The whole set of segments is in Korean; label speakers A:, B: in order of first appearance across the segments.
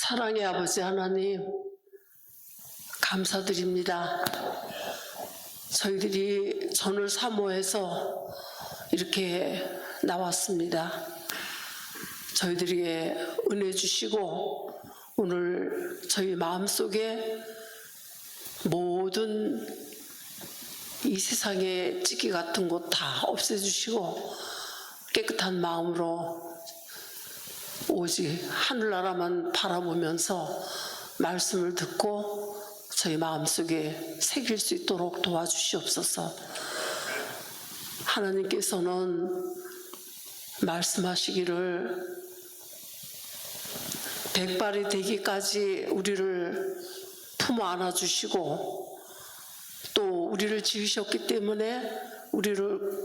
A: 사랑의 아버지 하나님, 감사드립니다. 저희들이 전을 사모해서 이렇게 나왔습니다. 저희들에게 은혜 주시고 오늘 저희 마음속에 모든 이 세상의 찌기 같은 것 다 없애주시고 깨끗한 마음으로 오직 하늘나라만 바라보면서 말씀을 듣고 저희 마음속에 새길 수 있도록 도와주시옵소서. 하나님께서는 말씀하시기를 백발이 되기까지 우리를 품어 안아주시고 또 우리를 지으셨기 때문에 우리를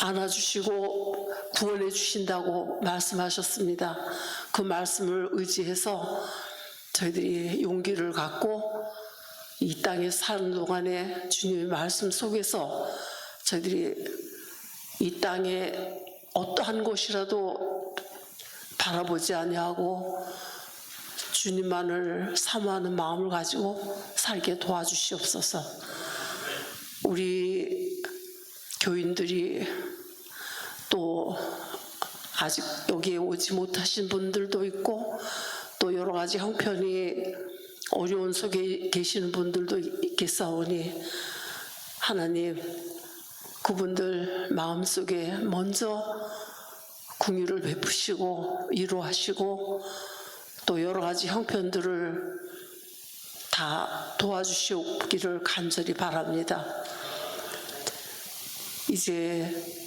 A: 안아주시고 구원해 주신다고 말씀하셨습니다. 그 말씀을 의지해서 저희들이 용기를 갖고 이 땅에 사는 동안에 주님의 말씀 속에서 저희들이 이 땅에 어떠한 곳이라도 바라보지 아니하고 주님만을 사모하는 마음을 가지고 살게 도와주시옵소서. 우리 교인들이 또 아직 여기에 오지 못하신 분들도 있고 또 여러 가지 형편이 어려운 속에 계시는 분들도 있겠사오니 하나님, 그분들 마음속에 먼저 긍휼을 베푸시고 위로하시고 또 여러 가지 형편들을 다 도와주시기를 간절히 바랍니다. 이제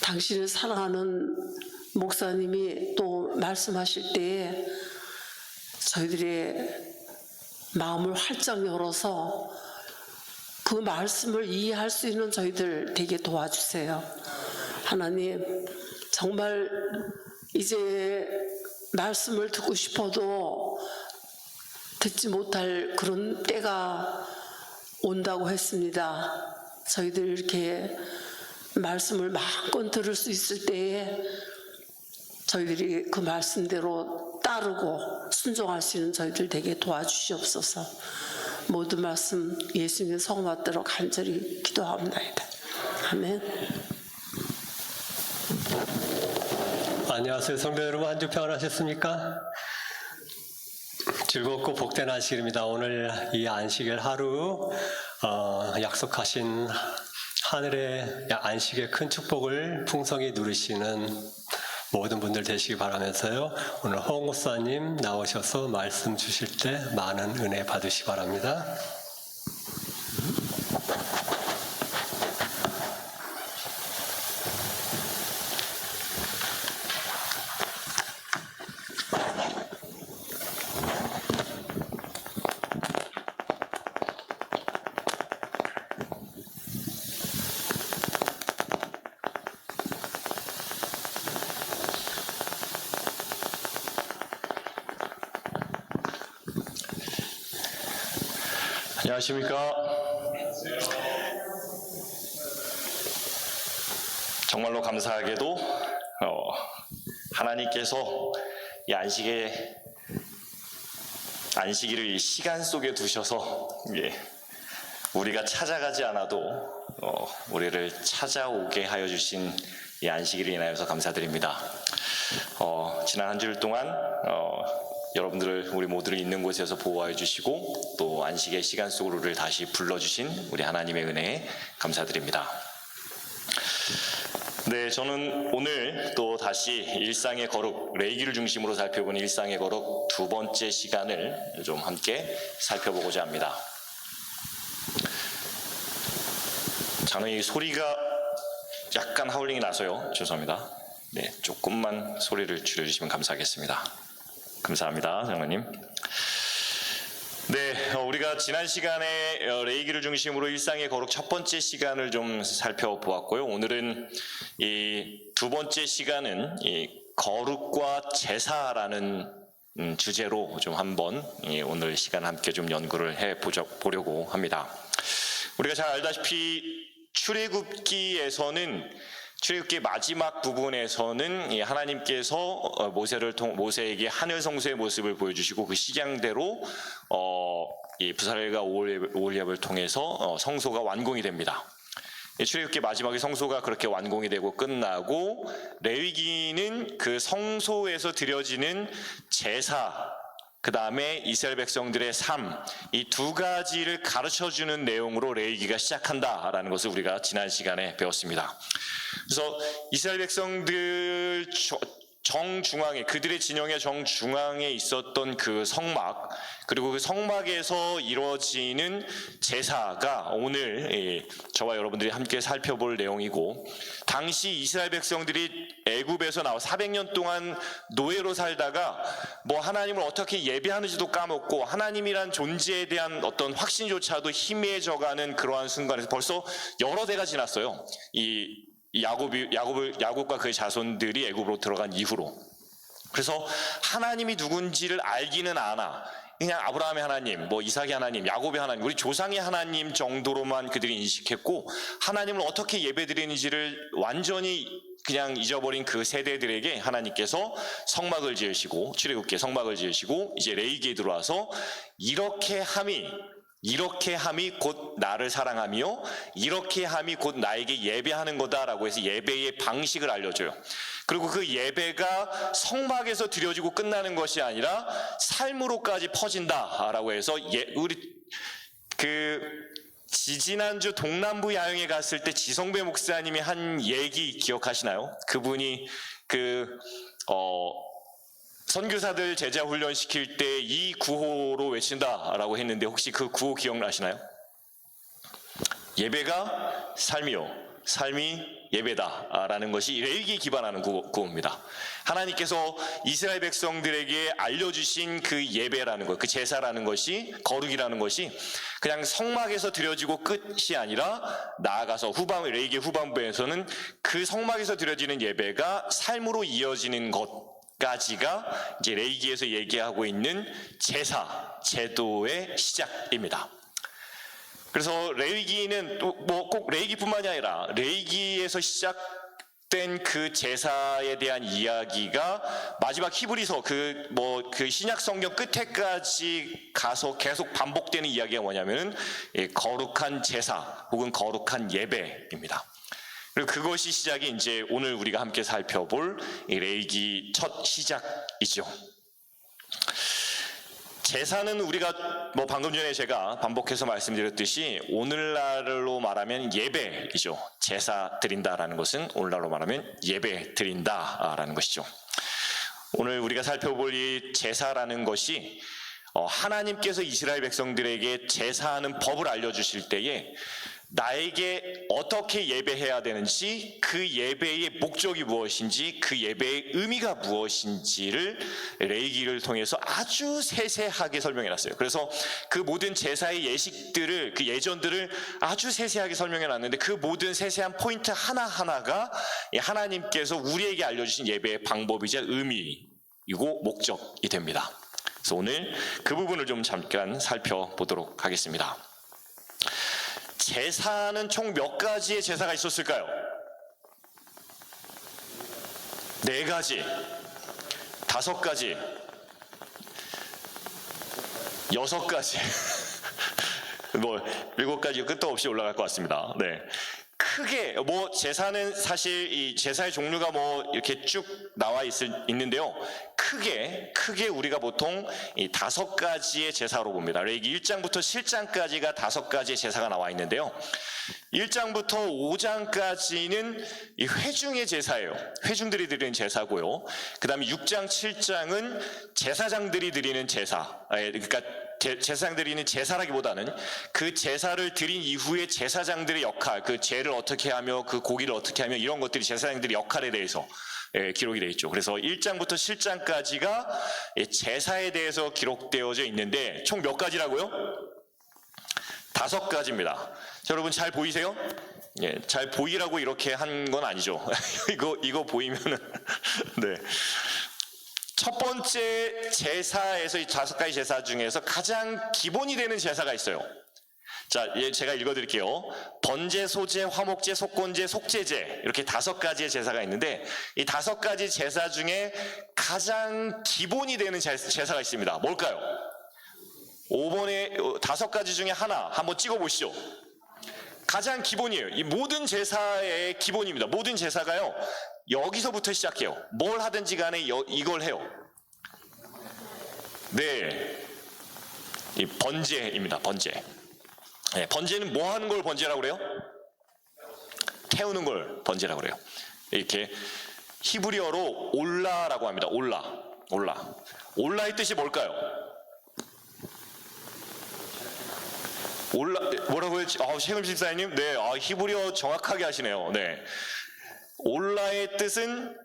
A: 당신을 사랑하는 목사님이 또 말씀하실 때에 저희들의 마음을 활짝 열어서 그 말씀을 이해할 수 있는 저희들 되게 도와주세요. 하나님, 정말 이제 말씀을 듣고 싶어도 듣지 못할 그런 때가 온다고 했습니다. 저희들 이렇게 말씀을 마음껏 들을 수 있을 때에 저희들이 그 말씀대로 따르고 순종할 수 있는 저희들 되게 도와주시옵소서. 모든 말씀 예수님의 성을 받들어 간절히 기도하옵나이다. 아멘.
B: 안녕하세요. 성도 여러분, 한 주 평안하셨습니까? 즐겁고 복된 안식일입니다. 오늘 이 안식일 하루 약속하신 하늘의 안식의 큰 축복을 풍성히 누리시는 모든 분들 되시기 바라면서요. 오늘 홍 목사님 나오셔서 말씀 주실 때 많은 은혜 받으시기 바랍니다.
C: 안녕하십니까. 정말로 감사하게도 하나님께서 이 안식일을 이 시간 속에 두셔서 우리가 찾아가지 않아도 우리를 찾아오게 하여 주신 이 안식일을 인하여서 감사드립니다. 지난 한 주일 동안 여러분들을, 우리 모두를 있는 곳에서 보호해 주시고 또 안식의 시간 속으로 우리를 다시 불러주신 우리 하나님의 은혜에 감사드립니다. 네, 저는 오늘 또 다시 일상의 거룩, 레위기를 중심으로 살펴보는 일상의 거룩 두 번째 시간을 좀 함께 살펴보고자 합니다. 저는 이 소리가 약간 하울링이 나서요. 죄송합니다. 네, 조금만 소리를 줄여주시면 감사하겠습니다. 감사합니다, 장로님. 네, 우리가 지난 시간에 레위기를 중심으로 일상의 거룩 첫 번째 시간을 좀 살펴보았고요. 오늘은 이 두 번째 시간은 이 거룩과 제사라는 주제로 좀 한번 오늘 시간 함께 좀 연구를 해보려고 합니다. 우리가 잘 알다시피 출애굽기에서는 출애굽기 마지막 부분에서는 이 하나님께서 모세에게 하늘 성소의 모습을 보여주시고 그 식양대로 이 부살렐과 오홀리압을 통해서 성소가 완공이 됩니다. 출애굽기 마지막에 성소가 그렇게 완공이 되고 끝나고 레위기는 그 성소에서 드려지는 제사, 그 다음에 이스라엘 백성들의 삶, 이 두 가지를 가르쳐주는 내용으로 레위기가 시작한다라는 것을 우리가 지난 시간에 배웠습니다. 그래서 이스라엘 백성들 정중앙에, 그들의 진영의 정중앙에 있었던 그 성막, 그리고 그 성막에서 이루어지는 제사가 오늘 저와 여러분들이 함께 살펴볼 내용이고, 당시 이스라엘 백성들이 애굽에서 나와 400년 동안 노예로 살다가 뭐 하나님을 어떻게 예배하는지도 까먹고 하나님이란 존재에 대한 어떤 확신조차도 희미해져가는 그러한 순간에서 벌써 여러 대가 지났어요. 야곱과 그의 자손들이 애굽으로 들어간 이후로. 그래서 하나님이 누군지를 알기는 아나 그냥 아브라함의 하나님, 뭐 이삭의 하나님, 야곱의 하나님, 우리 조상의 하나님 정도로만 그들이 인식했고, 하나님을 어떻게 예배드리는지를 완전히 그냥 잊어버린 그 세대들에게 하나님께서 성막을 지으시고, 출애굽기에 성막을 지으시고, 이제 레위기에 들어와서 이렇게 함이 곧 나를 사랑하며 이렇게 함이 곧 나에게 예배하는 거다라고 해서 예배의 방식을 알려줘요. 그리고 그 예배가 성막에서 드려지고 끝나는 것이 아니라 삶으로까지 퍼진다라고 해서 우리 지지난주 동남부 야영에 갔을 때 지성배 목사님이 한 얘기 기억하시나요? 그분이 선교사들 제자 훈련 시킬 때 이 구호로 외친다라고 했는데 혹시 그 구호 기억나시나요? 예배가 삶이요, 삶이 예배다라는 것이 레위기에 기반하는 구호입니다. 하나님께서 이스라엘 백성들에게 알려주신 그 예배라는 것, 그 제사라는 것이, 거룩이라는 것이 그냥 성막에서 드려지고 끝이 아니라 나아가서 레위기 후반부에서는 그 성막에서 드려지는 예배가 삶으로 이어지는 것까지가 이제 레위기에서 얘기하고 있는 제사, 제도의 시작입니다. 그래서 레위기는 뭐 꼭 레위기뿐만이 아니라 레위기에서 시작된 그 제사에 대한 이야기가 마지막 히브리서 그 신약 성경 끝에까지 가서 계속 반복되는 이야기가 뭐냐면은 거룩한 제사 혹은 거룩한 예배입니다. 그리고 그것이 시작이 이제 오늘 우리가 함께 살펴볼 레위기 첫 시작이죠. 제사는 우리가 방금 전에 제가 반복해서 말씀드렸듯이 오늘날로 말하면 예배이죠. 제사 드린다라는 것은 오늘날로 말하면 예배 드린다라는 것이죠. 오늘 우리가 살펴볼 이 제사라는 것이 하나님께서 이스라엘 백성들에게 제사하는 법을 알려주실 때에 나에게 어떻게 예배해야 되는지, 그 예배의 목적이 무엇인지, 그 예배의 의미가 무엇인지를 레위기를 통해서 아주 세세하게 설명해 놨어요. 그래서 그 모든 제사의 예식들을, 그 예전들을 아주 세세하게 설명해 놨는데 그 모든 세세한 포인트 하나하나가 하나님께서 우리에게 알려주신 예배의 방법이자 의미이고 목적이 됩니다. 그래서 오늘 그 부분을 좀 잠깐 살펴보도록 하겠습니다. 제사는 총 몇 가지의 제사가 있었을까요? 4가지, 5가지, 6가지, 7가지 끝도 없이 올라갈 것 같습니다. 네. 크게 제사는 사실 이 제사의 종류가 이렇게 쭉 나와 있는데요. 크게 우리가 보통 이 5가지의 제사로 봅니다. 레위기 1장부터 7장까지가 5가지의 제사가 나와 있는데요. 1장부터 5장까지는 이 회중의 제사예요. 회중들이 드리는 제사고요. 그 다음에 6장, 7장은 제사장들이 드리는 제사. 그러니까 제사장들이 드리는 제사라기보다는 그 제사를 드린 이후에 제사장들의 역할, 그 제를 어떻게 하며 그 고기를 어떻게 하며 이런 것들이 제사장들의 역할에 대해서 기록이 되어 있죠. 그래서 1장부터 7장까지가 제사에 대해서 기록되어져 있는데 총 몇 가지라고요? 5가지입니다. 자, 여러분 잘 보이세요? 예, 잘 보이라고 이렇게 한 건 아니죠. 이거 보이면은 네. 첫 번째 제사에서 이 5가지 제사 중에서 가장 기본이 되는 제사가 있어요. 자, 제가 읽어드릴게요. 번제, 소제, 화목제, 속건제, 속제제 이렇게 5가지의 제사가 있는데 이 5가지 제사 중에 가장 기본이 되는 제사가 있습니다. 뭘까요? 5번에 5가지 중에 하나 한번 찍어보시죠. 가장 기본이에요. 이 모든 제사의 기본입니다. 모든 제사가요 여기서부터 시작해요. 뭘 하든지 간에 이걸 해요. 네, 이 번제입니다. 번제. 네, 번제는 뭐 하는 걸 번제라고 그래요? 태우는 걸 번제라고 그래요. 이렇게 히브리어로 올라라고 합니다. 올라의 뜻이 뭘까요? 뭐라고요? 최금 집사님? 네, 히브리어 정확하게 하시네요. 네, 올라의 뜻은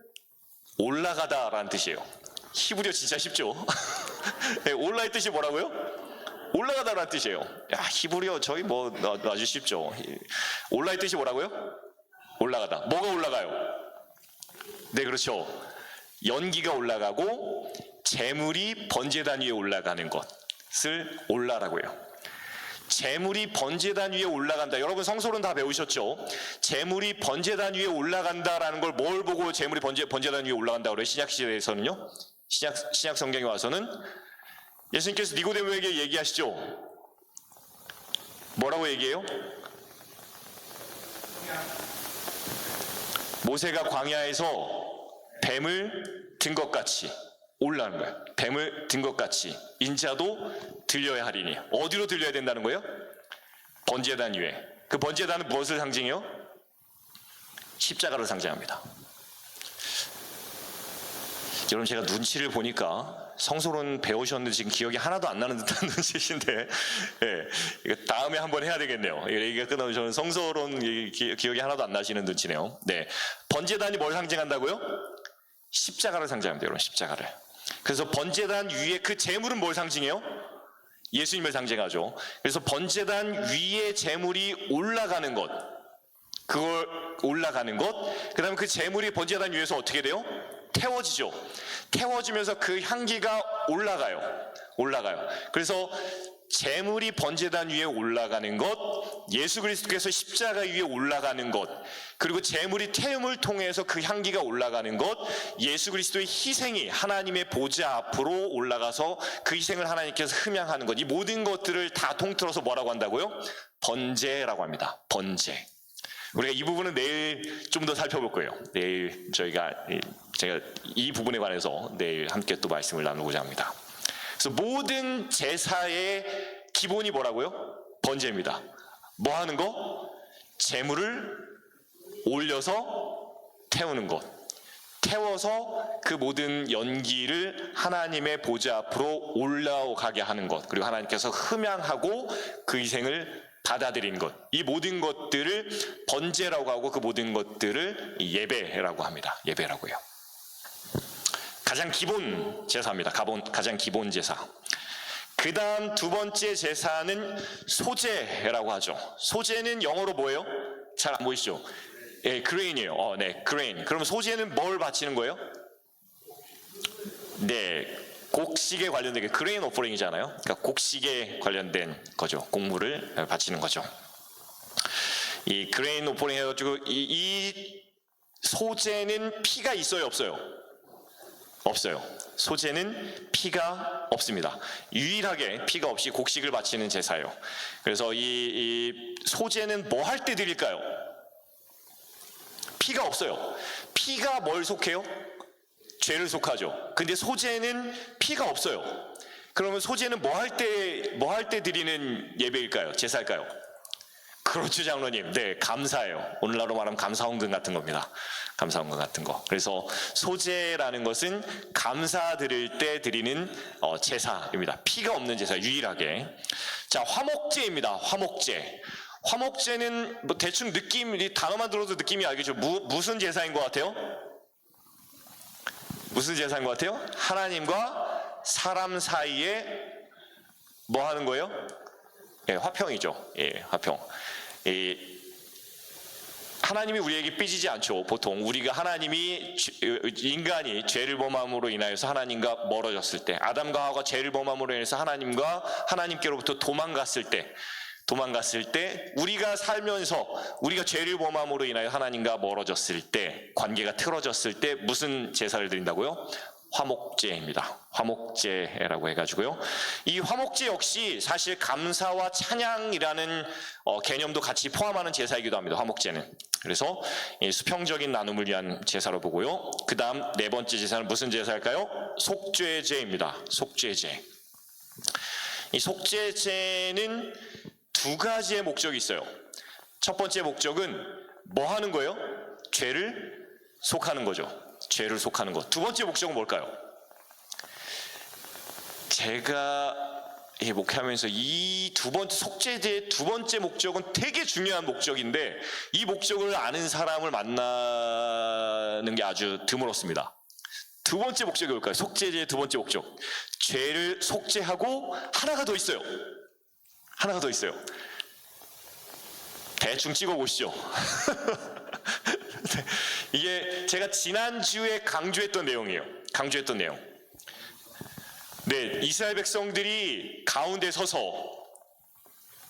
C: 올라가다라는 뜻이에요. 히브리어 진짜 쉽죠? 네, 올라의 뜻이 뭐라고요? 올라가다라는 뜻이에요. 야, 히브리어 저희 뭐 아주 쉽죠. 올라의 뜻이 뭐라고요? 올라가다. 뭐가 올라가요? 네, 그렇죠. 연기가 올라가고 재물이 번제단 위에 올라가는 것을 올라라고 해요. 재물이 번제단 위에 올라간다. 여러분 성소론 다 배우셨죠? 재물이 번제단 위에 올라간다라는 걸 뭘 보고 재물이 번제단 위에 올라간다고 그래요? 신약 시대에서는요. 신약 성경에 와서는 예수님께서 니고데모에게 얘기하시죠. 뭐라고 얘기해요? 모세가 광야에서 뱀을 든 것 같이 올라가는 거예요. 뱀을 든 것 같이 인자도 들려야 하리니. 어디로 들려야 된다는 거예요? 번제단 위에. 그 번제단은 무엇을 상징해요? 십자가를 상징합니다. 여러분 제가 눈치를 보니까 성소론 배우셨는데 지금 기억이 하나도 안 나는 듯한 눈치신데 이거 다음에 한번 해야 되겠네요. 얘기가 끝나면 저는 성소론 기억이 하나도 안 나시는 눈치네요. 네, 번제단이 뭘 상징한다고요? 십자가를 상징합니다. 여러분 십자가를. 그래서 번제단 위에 그 제물은 뭘 상징해요? 예수님을 상징하죠. 그래서 번제단 위에 제물이 올라가는 것, 그걸 올라가는 것, 그 다음에 그 제물이 번제단 위에서 어떻게 돼요? 태워지죠. 태워지면서 그 향기가 올라가요. 그래서 제물이 번제단 위에 올라가는 것, 예수 그리스도께서 십자가 위에 올라가는 것, 그리고 제물이 태움을 통해서 그 향기가 올라가는 것, 예수 그리스도의 희생이 하나님의 보좌 앞으로 올라가서 그 희생을 하나님께서 흠양하는 것, 이 모든 것들을 다 통틀어서 뭐라고 한다고요? 번제라고 합니다. 번제. 우리가 이 부분은 내일 좀 더 살펴볼 거예요. 내일 제가 이 부분에 관해서 내일 함께 또 말씀을 나누고자 합니다. 그래서 모든 제사의 기본이 뭐라고요? 번제입니다. 뭐 하는 거? 제물을 올려서 태우는 것. 태워서 그 모든 연기를 하나님의 보좌 앞으로 올라가게 하는 것. 그리고 하나님께서 흠양하고 그 희생을 받아들인 것, 이 모든 것들을 번제라고 하고 그 모든 것들을 예배라고 합니다. 예배라고요. 가장 기본 제사입니다. 가장 기본 제사. 그 다음 두 번째 제사는 소제라고 하죠. 소제는 영어로 뭐예요? 잘 안 보이시죠? 예, 그레인이에요. 네, 그레인. 그럼 소제는 뭘 바치는 거예요? 네, 곡식에 관련된 게 그레인 오퍼링이잖아요. 그러니까 곡식에 관련된 거죠. 곡물을 바치는 거죠. 이 그레인 오퍼링 해가지고 이 소제는 피가 있어요, 없어요? 없어요. 소제는 피가 없습니다. 유일하게 피가 없이 곡식을 바치는 제사예요. 그래서 이 소제는 뭐 할 때 드릴까요? 피가 없어요. 피가 뭘 속해요? 죄를 속하죠. 근데 소제는 피가 없어요. 그러면 소제는 뭐 할 때 드리는 예배일까요? 제사일까요? 그렇죠, 장로님. 네, 감사예요. 오늘날로 말하면 감사헌금 같은 겁니다. 감사헌금 같은 거. 그래서 소제라는 것은 감사 드릴 때 드리는 제사입니다. 피가 없는 제사, 유일하게. 자, 화목제입니다. 화목제. 화목제는 뭐 대충 이 단어만 들어도 느낌이 알겠죠? 무슨 제사인 것 같아요? 무슨 제사인 것 같아요? 하나님과 사람 사이에 뭐 하는 거예요? 예, 화평이죠. 예, 화평. 하나님이 우리에게 삐지지 않죠. 보통 우리가 인간이 죄를 범함으로 인하여서 하나님과 멀어졌을 때, 아담과 하와가 죄를 범함으로 인해서 하나님께로부터 도망갔을 때, 도망갔을 때, 우리가 살면서 우리가 죄를 범함으로 인하여 하나님과 멀어졌을 때, 관계가 틀어졌을 때 무슨 제사를 드린다고요? 화목제입니다. 화목제라고 해가지고요. 이 화목제 역시 사실 감사와 찬양이라는 개념도 같이 포함하는 제사이기도 합니다. 화목제는. 그래서 이 수평적인 나눔을 위한 제사로 보고요. 그 다음 네 번째 제사는 무슨 제사일까요? 속죄제입니다. 속죄제. 이 속죄제는 두 가지의 목적이 있어요. 첫 번째 목적은 뭐 하는 거예요? 죄를 속하는 거죠. 죄를 속하는 것. 두 번째 목적은 뭘까요? 제가 목회하면서 이 두 번째 속죄제의 두 번째 목적은 되게 중요한 목적인데, 이 목적을 아는 사람을 만나는 게 아주 드물었습니다. 두 번째 목적이 뭘까요? 속죄제의 두 번째 목적. 죄를 속죄하고 하나가 더 있어요. 하나가 더 있어요. 대충 찍어보시죠. 이게 제가 지난주에 강조했던 내용이에요. 강조했던 내용. 네, 이스라엘 백성들이 가운데 서서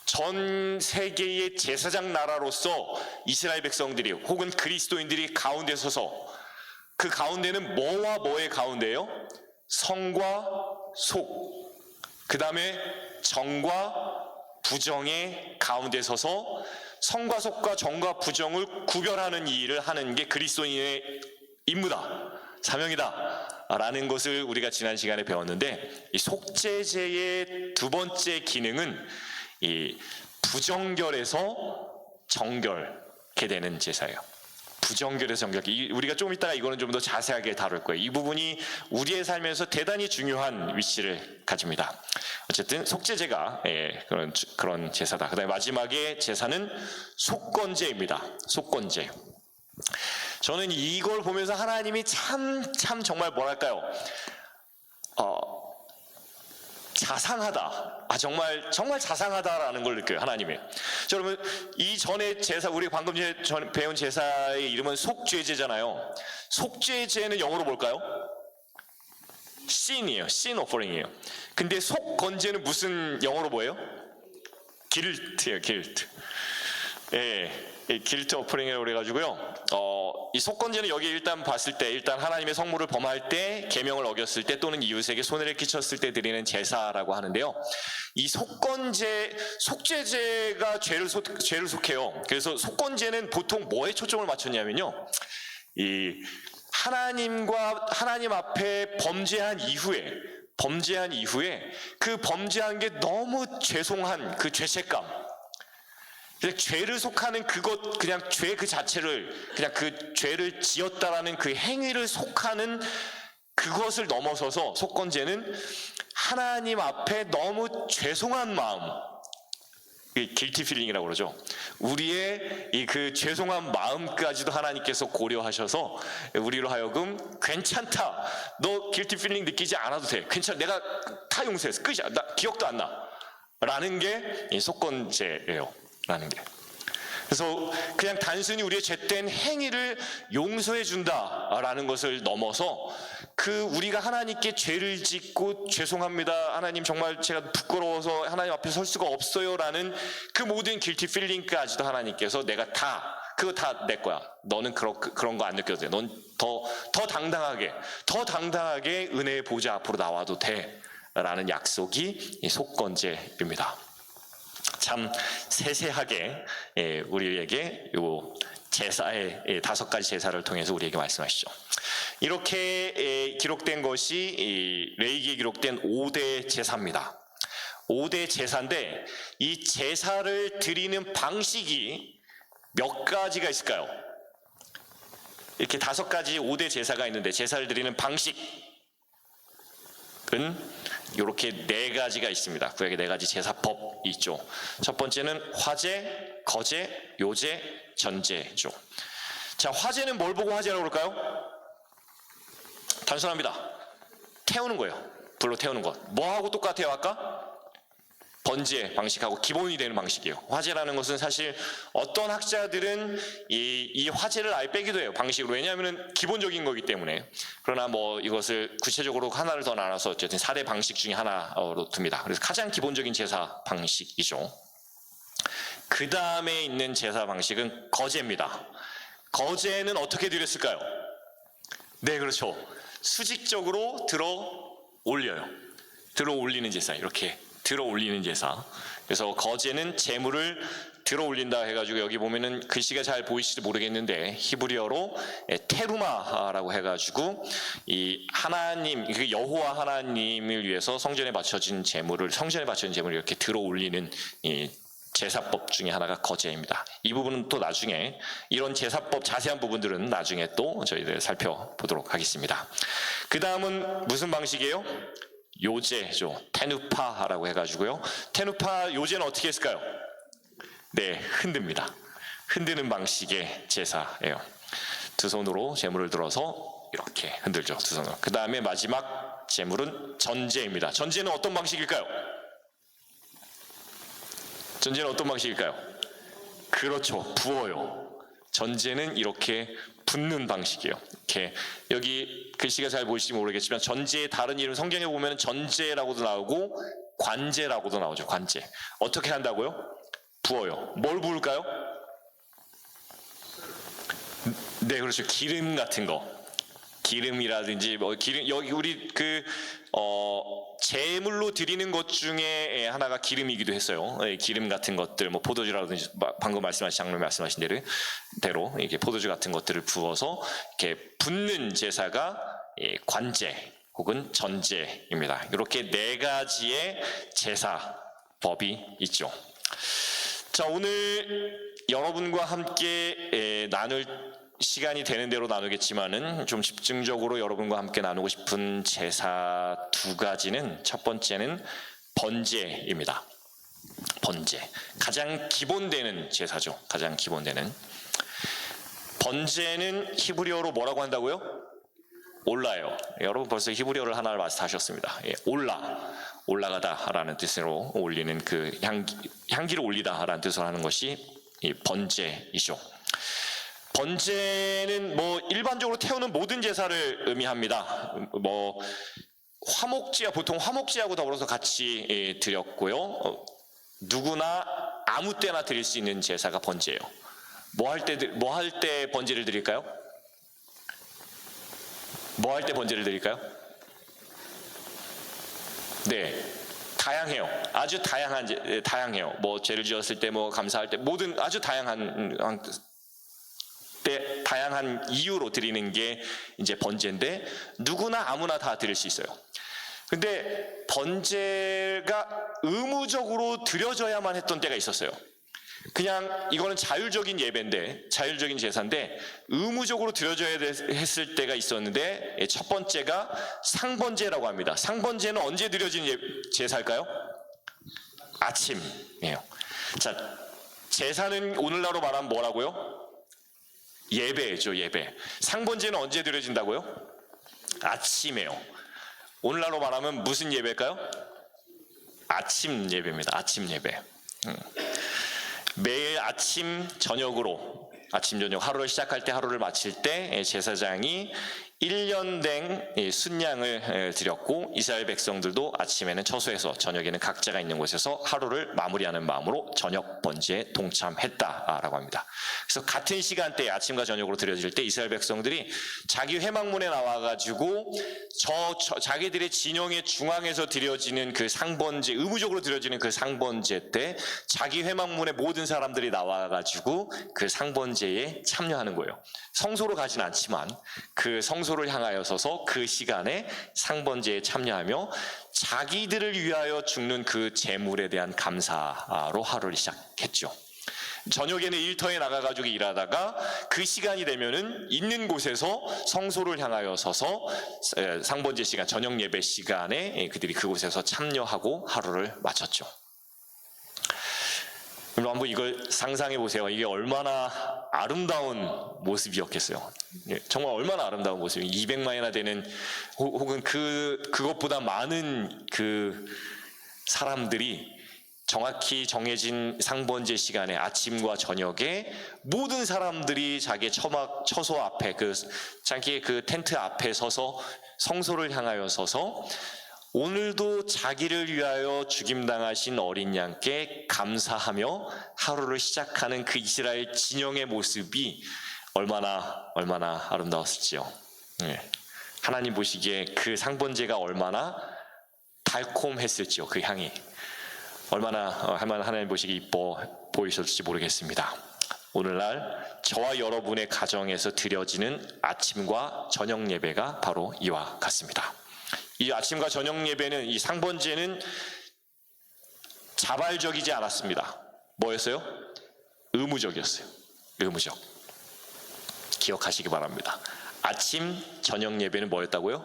C: 전 세계의 제사장 나라로서 이스라엘 백성들이 혹은 그리스도인들이 가운데 서서, 그 가운데는 뭐와 뭐의 가운데예요? 성과 속, 그 다음에 정과 부정의 가운데 서서 성과 속과 정과 부정을 구별하는 일을 하는 게 그리스도인의 임무다, 사명이다 라는 것을 우리가 지난 시간에 배웠는데, 이 속죄제의 두 번째 기능은 이 부정결에서 정결케 되는 제사예요. 부정결에서 정결. 우리가 조금 이따가 이거는 좀 더 자세하게 다룰 거예요. 이 부분이 우리의 삶에서 대단히 중요한 위치를 가집니다. 어쨌든 속죄제가 그런 제사다. 그 다음에 마지막에 제사는 속건제입니다. 속건제. 저는 이걸 보면서 하나님이 참 정말 뭐랄까요? 자상하다. 정말 자상하다라는 걸 느껴요, 하나님이. 자, 여러분, 이 전에 제사, 우리 방금 전에 배운 제사의 이름은 속죄제잖아요. 속죄제는 영어로 뭘까요? sin이에요. sin offering이에요. 근데 속건제는 무슨 영어로 뭐예요? guilt예요, guilt. guilt offering이라고 그래가지고요. 이 속건제는 여기 일단 봤을 때, 일단 하나님의 성물을 범할 때, 계명을 어겼을 때, 또는 이웃에게 손해를 끼쳤을 때 드리는 제사라고 하는데요. 이 속죄제가 죄를 속해요. 그래서 속건제는 보통 뭐에 초점을 맞췄냐면요, 이 하나님 앞에 범죄한 이후에 그 범죄한 게 너무 죄송한 그 죄책감, 죄를 속하는 그것, 그냥 죄 그 자체를, 그냥 그 죄를 지었다라는 그 행위를 속하는 그것을 넘어서서 속건제는 하나님 앞에 너무 죄송한 마음, 길티 필링이라고 그러죠. 우리의 이 그 죄송한 마음까지도 하나님께서 고려하셔서 우리로 하여금 괜찮다, 너 길티 필링 느끼지 않아도 돼, 괜찮아, 내가 다 용서했어, 끝이야, 나 기억도 안 나 라는 게 이 속건제예요. 라는 게. 그래서 그냥 단순히 우리의 죄된 행위를 용서해 준다라는 것을 넘어서, 그 우리가 하나님께 죄를 짓고 죄송합니다, 하나님 정말 제가 부끄러워서 하나님 앞에 설 수가 없어요 라는 그 모든 길티 필링까지도 하나님께서 내가 다, 그거 다 내 거야, 너는 그런 거 안 느껴도 돼, 넌 더 당당하게 은혜의 보좌 앞으로 나와도 돼 라는 약속이 이 속건제입니다. 참 세세하게 우리에게 요 제사의 5가지 제사를 통해서 우리에게 말씀하시죠. 이렇게 기록된 것이 레위기에 기록된 5대 제사입니다. 5대 제사인데, 이 제사를 드리는 방식이 몇 가지가 있을까요? 이렇게 5가지 5대 제사가 있는데, 제사를 드리는 방식은 이렇게 4가지가 있습니다. 구약에 4가지 제사법이 있죠. 첫 번째는 화제, 거제, 요제, 전제죠. 자, 화제는 뭘 보고 화제라고 그럴까요? 단순합니다. 태우는 거예요. 불로 태우는 것. 뭐하고 똑같아요 아까? 번제 방식하고 기본이 되는 방식이에요. 화제라는 것은 사실 어떤 학자들은 이 화제를 아예 빼기도 해요, 방식으로. 왜냐하면 기본적인 거기 때문에. 그러나 뭐 이것을 구체적으로 하나를 더 나눠서 어쨌든 4대 방식 중에 하나로 둡니다. 그래서 가장 기본적인 제사 방식이죠. 그 다음에 있는 제사 방식은 거제입니다. 거제는 어떻게 드렸을까요? 네, 그렇죠. 수직적으로 들어 올려요. 들어 올리는 제사, 이렇게 들어 올리는 제사. 그래서 거제는 제물을 들어 올린다 해가지고, 여기 보면은 글씨가 잘 보이실지 모르겠는데 히브리어로 테루마라고 해가지고, 이 하나님, 그 여호와 하나님을 위해서 성전에 바쳐진 제물을 이렇게 들어 올리는 이 제사법 중에 하나가 거제입니다. 이 부분은 또 나중에, 이런 제사법 자세한 부분들은 나중에 또 저희들 살펴보도록 하겠습니다. 그 다음은 무슨 방식이에요? 요제죠. 테누파라고 해가지고요. 테누파 요제는 어떻게 했을까요? 네, 흔듭니다. 흔드는 방식의 제사예요. 두 손으로 제물을 들어서 이렇게 흔들죠. 두 손으로. 그 다음에 마지막 제물은 전제입니다. 전제는 어떤 방식일까요? 전제는 어떤 방식일까요? 그렇죠. 부어요. 전제는 이렇게 붓는 방식이에요. 이렇게, 여기 글씨가 잘 보이실지 모르겠지만 전제의 다른 이름 성경에 보면 전제라고도 나오고 관제라고도 나오죠. 관제. 어떻게 한다고요? 부어요. 뭘 부을까요? 네, 그렇죠. 기름 같은 거. 기름이라든지 뭐 기름, 여기 우리 제물로 드리는 것 중에 하나가 기름이기도 했어요. 기름 같은 것들, 뭐 포도주라든지 방금 말씀하신 장로님 말씀하신 대로 이렇게 포도주 같은 것들을 부어서 이렇게 붓는 제사가 관제 혹은 전제입니다. 이렇게 네 가지의 제사법이 있죠. 자, 오늘 여러분과 함께 나눌 시간이 되는 대로 나누겠지만은 좀 집중적으로 여러분과 함께 나누고 싶은 제사 두 가지는, 첫 번째는 번제입니다. 번제. 가장 기본되는 제사죠. 가장 기본되는. 번제는 히브리어로 뭐라고 한다고요? 올라요. 여러분 벌써 히브리어를 하나를 마스터하셨습니다. 올라가다라는 뜻으로 올리는 그 향기를 올리다라는 뜻으로 하는 것이 이 번제이죠. 번제는 뭐 일반적으로 태우는 모든 제사를 의미합니다. 뭐 보통 화목제하고 더불어서 같이 드렸고요. 누구나 아무 때나 드릴 수 있는 제사가 번제예요. 뭐 할 때 번제를 드릴까요? 뭐 할 때 번제를 드릴까요? 네, 다양해요. 아주 다양해요. 뭐 죄를 지었을 때, 뭐 감사할 때, 모든 아주 다양한 이유로 드리는 게 이제 번제인데, 누구나 아무나 다 드릴 수 있어요. 근데 번제가 의무적으로 드려져야만 했던 때가 있었어요. 그냥 이거는 자율적인 예배인데, 자율적인 제사인데 의무적으로 드려져야 했을 때가 있었는데, 첫 번째가 상번제라고 합니다. 상번제는 언제 드려진 제사일까요? 아침이에요. 자, 제사는 오늘날로 말하면 뭐라고요? 예배죠, 예배. 상번제는 언제 드려진다고요? 아침이에요. 오늘날로 말하면 무슨 예배일까요? 아침 예배입니다. 아침 예배. 매일 아침 저녁 하루를 시작할 때, 하루를 마칠 때 제사장이 1년 된 순양을 드렸고, 이스라엘 백성들도 아침에는 처소에서 저녁에는 각자가 있는 곳에서 하루를 마무리하는 마음으로 저녁 번제에 동참했다라고 합니다. 그래서 같은 시간대에 아침과 저녁으로 드려질 때 이스라엘 백성들이 자기 회막문에 나와가지고 자기들의 진영의 중앙에서 드려지는 그 상번제, 의무적으로 드려지는 그 상번제 때 자기 회막문에 모든 사람들이 나와가지고 그 상번제에 참여하는 거예요. 성소로 가진 않지만 그 성소를 향하여 서서 그 시간에 상번제에 참여하며 자기들을 위하여 죽는 그 제물에 대한 감사로 하루를 시작했죠. 저녁에는 일터에 나가가지고 일하다가 그 시간이 되면은 있는 곳에서 성소를 향하여 서서 상번제 시간, 저녁 예배 시간에 그들이 그곳에서 참여하고 하루를 마쳤죠. 그럼 한번 이걸 상상해 보세요. 이게 얼마나 아름다운 모습이었겠어요. 정말 얼마나 아름다운 모습이에요. 200만이나 되는 혹은 그것보다 많은 그 사람들이 정확히 정해진 상번제 시간에 아침과 저녁에 모든 사람들이 자기의 처소 앞에 자기의 그 텐트 앞에 서서 성소를 향하여 서서 오늘도 자기를 위하여 죽임당하신 어린 양께 감사하며 하루를 시작하는 그 이스라엘 진영의 모습이 얼마나 아름다웠을지요. 예. 하나님 보시기에 그 상번제가 얼마나 달콤했을지요. 그 향이 얼마나 하나님 보시기에 이뻐 보이셨을지 모르겠습니다. 오늘날 저와 여러분의 가정에서 드려지는 아침과 저녁 예배가 바로 이와 같습니다. 이 아침과 저녁 예배는, 이 상번제는 자발적이지 않았습니다. 뭐였어요? 의무적이었어요. 의무적. 기억하시기 바랍니다. 아침, 저녁 예배는 뭐였다고요?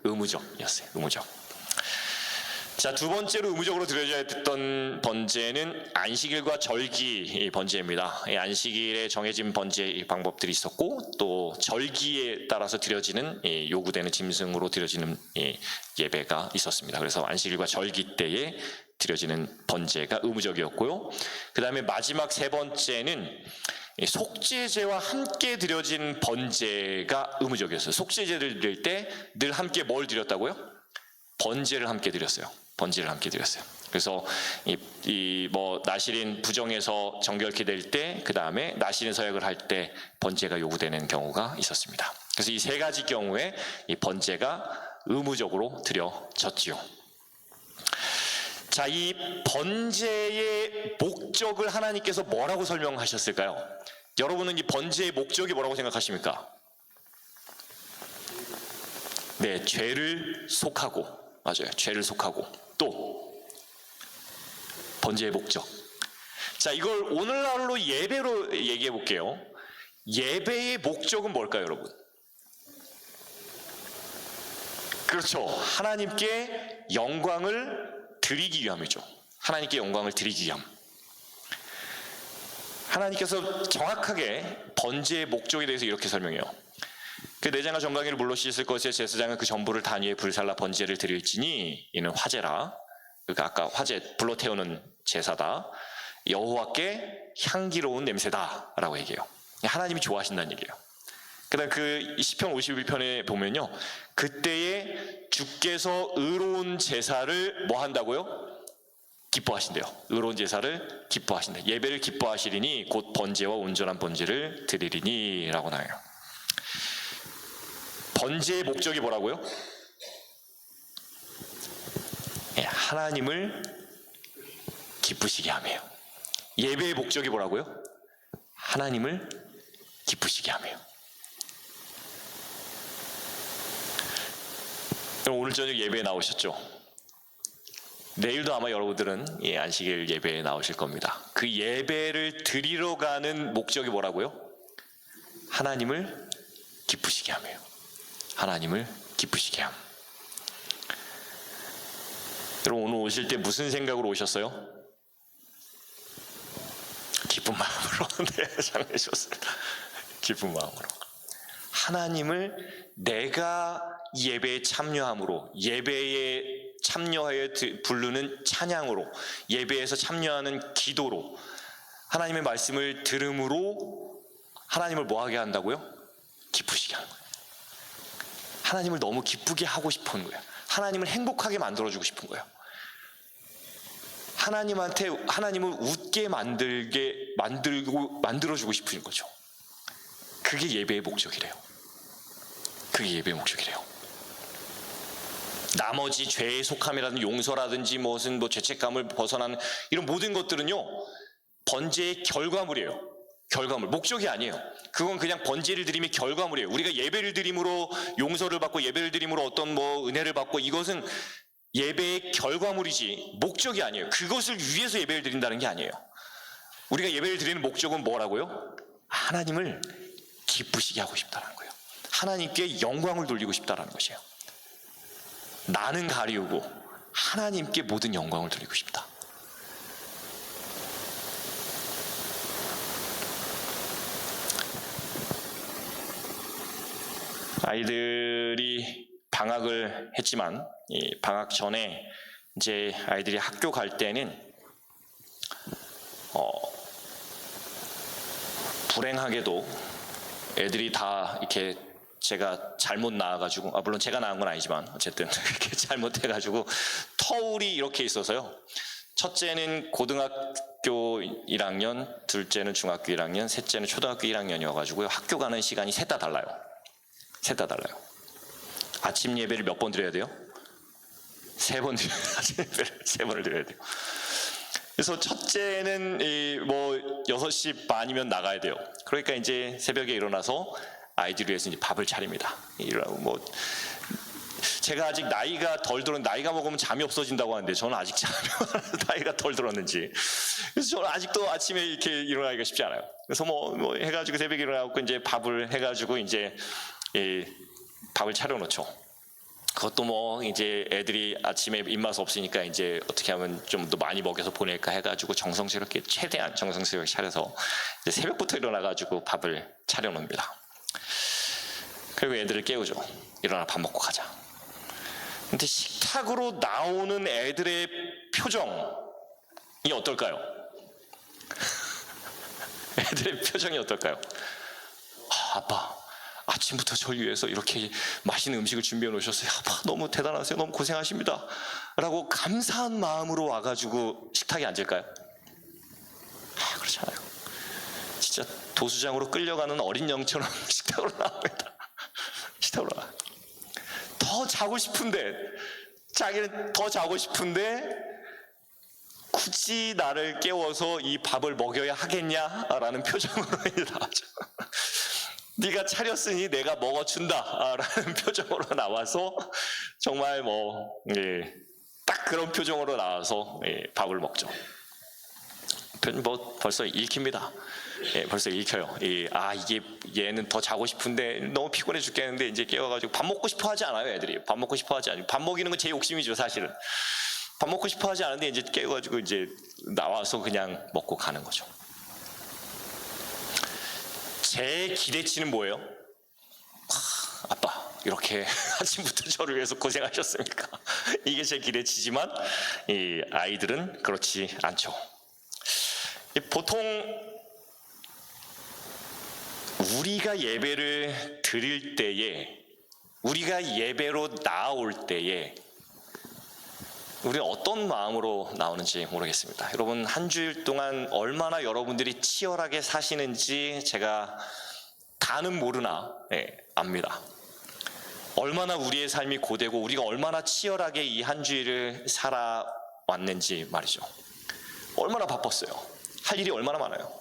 C: 의무적이었어요. 의무적. 자, 두 번째로 의무적으로 드려져야 했던 번제는 안식일과 절기 번제입니다. 안식일에 정해진 번제 방법들이 있었고, 또 절기에 따라서 드려지는 요구되는 짐승으로 드려지는 예배가 있었습니다. 그래서 안식일과 절기 때에 드려지는 번제가 의무적이었고요. 그 다음에 마지막 세 번째는 속죄제와 함께 드려진 번제가 의무적이었어요. 속죄제를 드릴 때 늘 함께 뭘 드렸다고요? 번제를 함께 드렸어요. 번제를 함께 드렸어요. 그래서 나실인 부정에서 정결케 될 때, 그 다음에 나실인 서약을 할 때 번제가 요구되는 경우가 있었습니다. 그래서 이 세 가지 경우에 이 번제가 의무적으로 드려졌지요. 자, 이 번제의 목적을 하나님께서 뭐라고 설명하셨을까요? 여러분은 이 번제의 목적이 뭐라고 생각하십니까? 네, 죄를 속하고, 맞아요. 죄를 속하고, 또 번제의 목적. 자, 이걸 오늘날로 예배로 얘기해 볼게요. 예배의 목적은 뭘까요, 여러분? 그렇죠. 하나님께 영광을 드리기 위함이죠. 하나님께 영광을 드리기 위함. 하나님께서 정확하게 번제의 목적에 대해서 이렇게 설명해요. 그 내장과 정강이를 물로 씻을 것에 제사장은 그 전부를 단 위에 불살라 번제를 드릴지니 이는 화제라. 그러니까 아까 화제 불로 태우는 제사다. 여호와께 향기로운 냄새다라고 얘기해요. 하나님이 좋아하신다는 얘기예요. 그다음 그 시편 51편에 보면요, 그때에 주께서 의로운 제사를 뭐 한다고요? 기뻐하신대요. 의로운 제사를 기뻐하신다. 예배를 기뻐하시리니 곧 번제와 온전한 번제를 드리리니라고 나와요. 번제의 목적이 뭐라고요? 하나님을 기쁘시게 함이에요. 예배의 목적이 뭐라고요? 하나님을 기쁘시게 함이에요. 오늘 저녁 예배에 나오셨죠? 내일도 아마 여러분들은 안식일 예배에 나오실 겁니다. 그 예배를 드리러 가는 목적이 뭐라고요? 하나님을 기쁘시게 함이에요. 하나님을 기쁘시게 함. 여러분 오늘 오실 때 무슨 생각으로 오셨어요? 기쁜 마음으로. 네, 잘하셨습니다. 기쁜 마음으로. 하나님을 내가 예배에 참여함으로, 예배에 참여하여 부르는 찬양으로, 예배에서 참여하는 기도로, 하나님의 말씀을 들음으로 하나님을 뭐하게 한다고요? 기쁘시게 하는 거예요. 하나님을 너무 기쁘게 하고 싶은 거예요. 하나님을 행복하게 만들어주고 싶은 거예요. 하나님을 웃게 만들어주고 싶은 거죠. 그게 예배의 목적이래요. 그게 예배의 목적이래요. 나머지 죄의 속함이라든지 용서라든지 무슨 죄책감을 벗어나는 이런 모든 것들은요, 번제의 결과물이에요. 결과물, 목적이 아니에요. 그건 그냥 번제를 드림의 결과물이에요. 우리가 예배를 드림으로 용서를 받고 예배를 드림으로 어떤 은혜를 받고, 이것은 예배의 결과물이지 목적이 아니에요. 그것을 위해서 예배를 드린다는 게 아니에요. 우리가 예배를 드리는 목적은 뭐라고요? 하나님을 기쁘시게 하고 싶다는 거예요. 하나님께 영광을 돌리고 싶다는 것이에요. 나는 가리우고 하나님께 모든 영광을 돌리고 싶다. 아이들이 방학을 했지만 이 방학 전에 이제 아이들이 학교 갈 때는 불행하게도 애들이 다 이렇게 제가 잘못 낳아가지고, 물론 제가 낳은 건 아니지만 어쨌든 이렇게 잘못해가지고 터울이 이렇게 있어서요. 첫째는 고등학교 1학년, 둘째는 중학교 1학년, 셋째는 초등학교 1학년이어가지고요. 학교 가는 시간이 셋 다 달라요. 셋 다 달라요. 아침 예배를 몇 번 드려야 돼요? 3번 드려야 돼요. 아침 예배를 3번을 드려야 돼요. 그래서 첫째는 6시 반이면 나가야 돼요. 그러니까 이제 새벽에 일어나서 아이들을 위해서 이제 밥을 차립니다. 제가 아직 나이가 덜 들었, 나이가 먹으면 잠이 없어진다고 하는데 저는 아직 나이가 덜 들었는지. 그래서 저는 아직도 아침에 이렇게 일어나기가 쉽지 않아요. 그래서 해가지고 새벽에 일어나고 이제 밥을 해가지고 이제 밥을 차려놓죠. 그것도 이제 애들이 아침에 입맛 없으니까 이제 어떻게 하면 좀 더 많이 먹여서 보낼까 해가지고 정성스럽게, 최대한 정성스럽게 차려서 이제 새벽부터 일어나가지고 밥을 차려놓습니다. 그리고 애들을 깨우죠. 일어나 밥 먹고 가자. 근데 식탁으로 나오는 애들의 표정이 어떨까요? 애들의 표정이 어떨까요? 아빠, 아침부터 저를 위해서 이렇게 맛있는 음식을 준비해 놓으셨어요. 아빠 너무 대단하세요. 너무 고생하십니다. 라고 감사한 마음으로 와가지고 식탁에 앉을까요? 그렇지 않아요. 진짜 도수장으로 끌려가는 어린 영처럼 식탁으로 나옵니다. 식탁으로 나와요. 더 자고 싶은데, 자기는 더 자고 싶은데 굳이 나를 깨워서 이 밥을 먹여야 하겠냐라는 표정으로 나와죠. 네가 차렸으니 내가 먹어준다라는 표정으로 나와서 정말 딱 그런 표정으로 나와서 밥을 먹죠. 벌써 읽힙니다. 벌써 읽혀요. 이게 얘는 더 자고 싶은데 너무 피곤해 죽겠는데 이제 깨워가지고 밥 먹고 싶어 하지 않아요. 애들이 밥 먹고 싶어 하지 않아요. 밥 먹이는 건 제 욕심이죠, 사실은. 밥 먹고 싶어 하지 않은데 이제 깨워가지고 이제 나와서 그냥 먹고 가는 거죠. 제 기대치는 뭐예요? 아빠 이렇게 아침부터 저를 위해서 고생하셨습니까? 이게 제 기대치지만 이 아이들은 그렇지 않죠. 보통 우리가 예배를 드릴 때에, 우리가 예배로 나올 때에 우리는 어떤 마음으로 나오는지 모르겠습니다. 여러분, 한 주일 동안 얼마나 여러분들이 치열하게 사시는지 제가 다는 모르나 압니다. 얼마나 우리의 삶이 고되고 우리가 얼마나 치열하게 이 한 주일을 살아왔는지 말이죠. 얼마나 바빴어요. 할 일이 얼마나 많아요.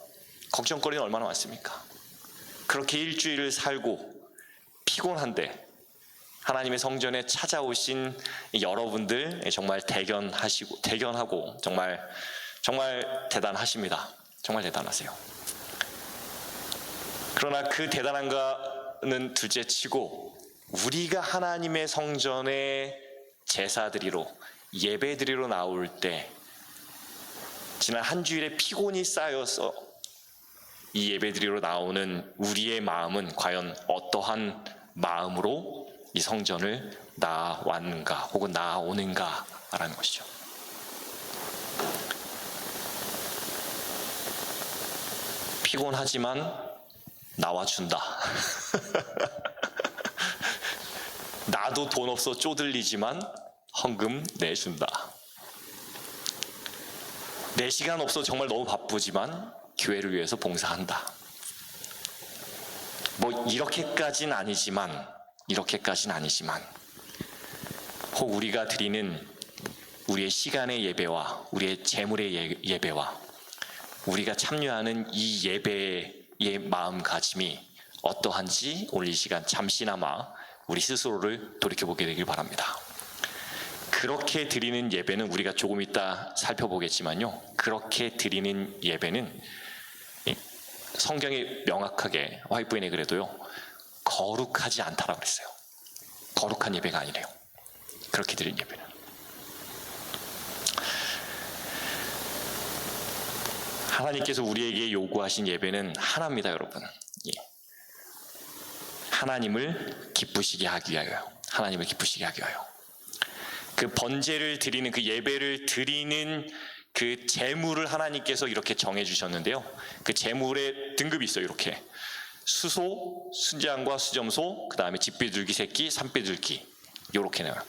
C: 걱정거리는 얼마나 많습니까? 그렇게 일주일을 살고 피곤한데 하나님의 성전에 찾아오신 여러분들 정말 대견하고 정말 대단하십니다. 정말 대단하세요. 그러나 그 대단한가는 둘째치고 우리가 하나님의 성전에 제사드리러, 예배드리러 나올 때 지난 한 주일의 피곤이 쌓여서 이 예배드리러 나오는 우리의 마음은 과연 어떠한 마음으로 이 성전을 나왔는가 혹은 나오는가라는 것이죠. 피곤하지만 나와준다. 나도 돈 없어 쪼들리지만 헌금 내준다. 내 시간 없어 정말 너무 바쁘지만 교회를 위해서 봉사한다. 이렇게까지는 아니지만 혹 우리가 드리는 우리의 시간의 예배와 우리의 재물의 예배와 우리가 참여하는 이 예배의 마음가짐이 어떠한지 오늘 이 시간 잠시나마 우리 스스로를 돌이켜보게 되길 바랍니다. 그렇게 드리는 예배는 우리가 조금 이따 살펴보겠지만요, 그렇게 드리는 예배는 성경이 명확하게 화이트보이네 그래도요 거룩하지 않다라고 그랬어요. 거룩한 예배가 아니래요. 그렇게 드리는 예배는. 하나님께서 우리에게 요구하신 예배는 하나입니다, 여러분. 하나님을 기쁘시게 하기 위하여. 하나님을 기쁘시게 하기 위하여. 그 번제를 드리는, 그 예배를 드리는 그 제물을 하나님께서 이렇게 정해 주셨는데요. 그 제물의 등급이 있어요. 이렇게 수소, 수장과 수점소, 그 다음에 집비둘기 새끼, 산비둘기 이렇게 나와요.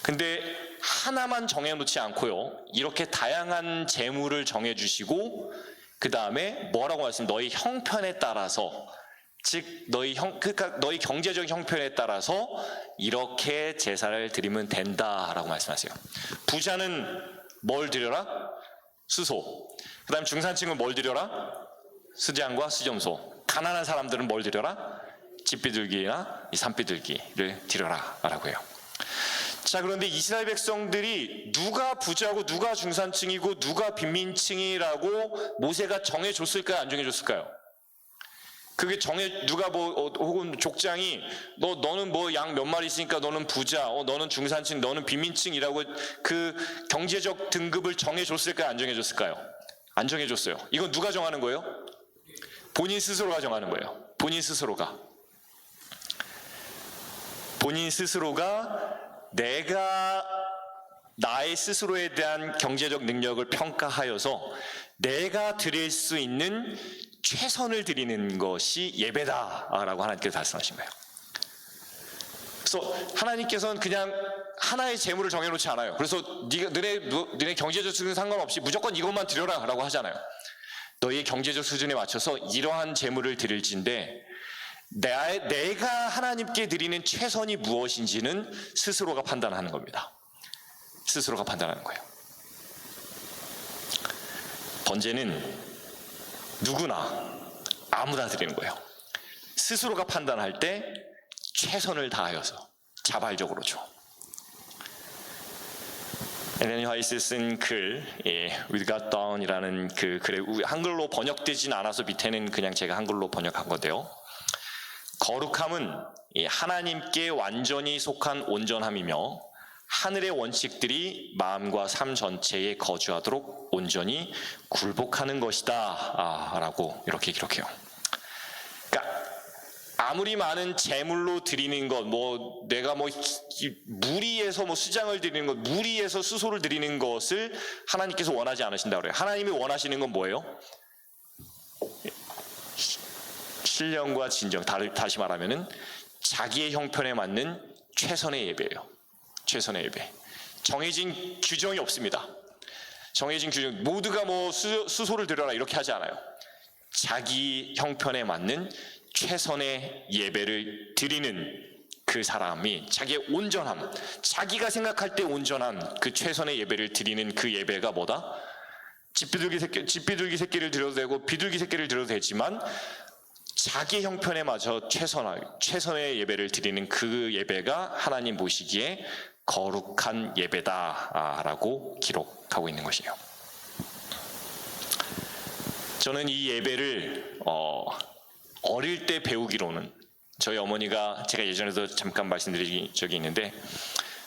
C: 근데 하나만 정해놓지 않고요, 이렇게 다양한 제물을 정해주시고 그 다음에 뭐라고 말씀? 너희 형편에 따라서, 즉 그러니까 너희 경제적 형편에 따라서 이렇게 제사를 드리면 된다라고 말씀하세요. 부자는 뭘 드려라? 수소. 그 다음 중산층은 뭘 드려라? 수장과 수점소. 가난한 사람들은 뭘 드려라? 집비둘기나 이 산비둘기를 드려라 라고 해요. 자, 그런데 이스라엘 백성들이 누가 부자고 누가 중산층이고 누가 빈민층이라고 모세가 정해줬을까요? 안 정해줬을까요? 그게 누가 혹은 족장이 너는 뭐 양 몇 마리 있으니까 너는 부자, 너는 중산층, 너는 빈민층이라고 그 경제적 등급을 정해줬을까요? 안 정해줬을까요? 안 정해줬어요. 이건 누가 정하는 거예요? 본인 스스로가 정하는 거예요. 본인 스스로가 내가 나의 스스로에 대한 경제적 능력을 평가하여서 내가 드릴 수 있는 최선을 드리는 것이 예배다라고 하나님께서 말씀하신 거예요. 그래서 하나님께서는 그냥 하나의 재물을 정해놓지 않아요. 그래서 너네 경제적 수준 상관없이 무조건 이것만 드려라라고 하잖아요. 너희의 경제적 수준에 맞춰서 이러한 재물을 드릴진데 내가 하나님께 드리는 최선이 무엇인지는 스스로가 판단하는 겁니다. 스스로가 판단하는 거예요. 번제는 누구나 아무나 드리는 거예요. 스스로가 판단할 때 최선을 다하여서 자발적으로 줘. 엘렌 화이트 쓴 글, We Got Down이라는 그 글에 한글로 번역되진 않아서 밑에는 그냥 제가 한글로 번역한 건데요. 거룩함은 하나님께 완전히 속한 온전함이며 하늘의 원칙들이 마음과 삶 전체에 거주하도록 온전히 굴복하는 것이다 라고 이렇게 기록해요. 그러니까 아무리 많은 제물로 드리는 것, 내가 무리해서 수장을 드리는 것, 무리해서 수소를 드리는 것을 하나님께서 원하지 않으신다고 그래요. 하나님이 원하시는 건 뭐예요? 신령과 진정, 다시 말하면은 자기의 형편에 맞는 최선의 예배예요. 최선의 예배. 정해진 규정이 없습니다. 정해진 규정, 모두가 수소를 드려라 이렇게 하지 않아요. 자기 형편에 맞는 최선의 예배를 드리는 그 사람이 자기의 온전함, 자기가 생각할 때 온전한 그 최선의 예배를 드리는 그 예배가 뭐다? 집비둘기 새끼를 드려도 되고 비둘기 새끼를 드려도 되지만 자기 형편에 맞춰 최선의 예배를 드리는 그 예배가 하나님 보시기에 거룩한 예배다라고 기록하고 있는 것이에요. 저는 이 예배를 어릴 때 배우기로는, 저희 어머니가, 제가 예전에도 잠깐 말씀드린 적이 있는데,